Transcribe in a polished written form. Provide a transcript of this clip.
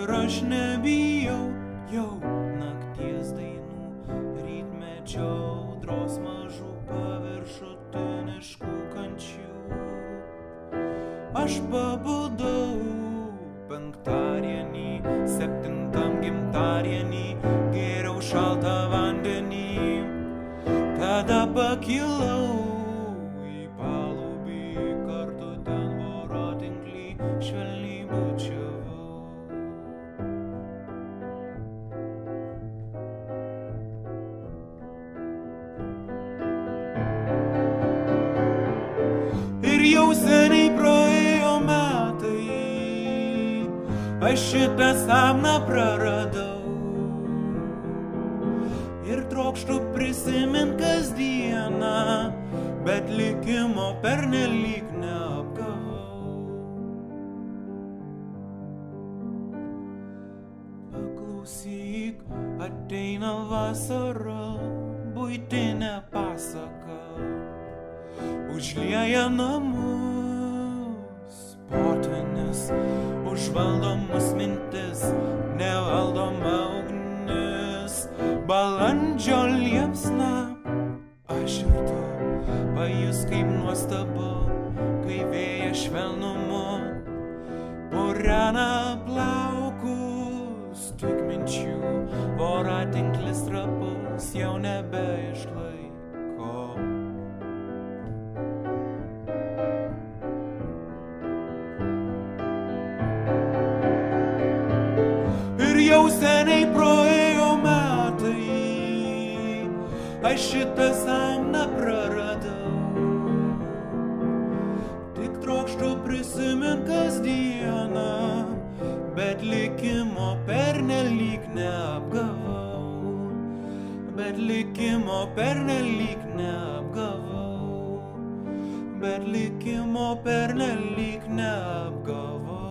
ir aš nebijau jau nakties dainų, rytmečio audros mažų paviršutiniškų kančių. Aš pabudau penktadienį, 7 gimtadienį, gėriau šaltą vandenį, tada pakilau į palubį, kartu ten voratinklį švelniai bučiavau. Ir jau seniai praėjo metai, aš šitą sapną praradau. Ir trokštu prisimint kasdieną, bet likimo pernelyg neapgavau. Paklausyk, ateina vasara, buitinė pasaka, užlieja namus, potvynis, užvaldomus mintis, nevaldoma ugnis, balandžio liepsna. Aš ir tu pajus kaip nuostabu, kai vėjas švelnumu purena plaukus, tik minčių voratinklis trapus jau nebeišlaiko. Ir jau seniai praėjo metai, aš šitą sapną praradau. Tik trokštu prisimint kasdieną, bet likimo pernelyg neapgavau. Bet likimo pernelyg neapgavau. Bet likimo pernelyg neapgavau.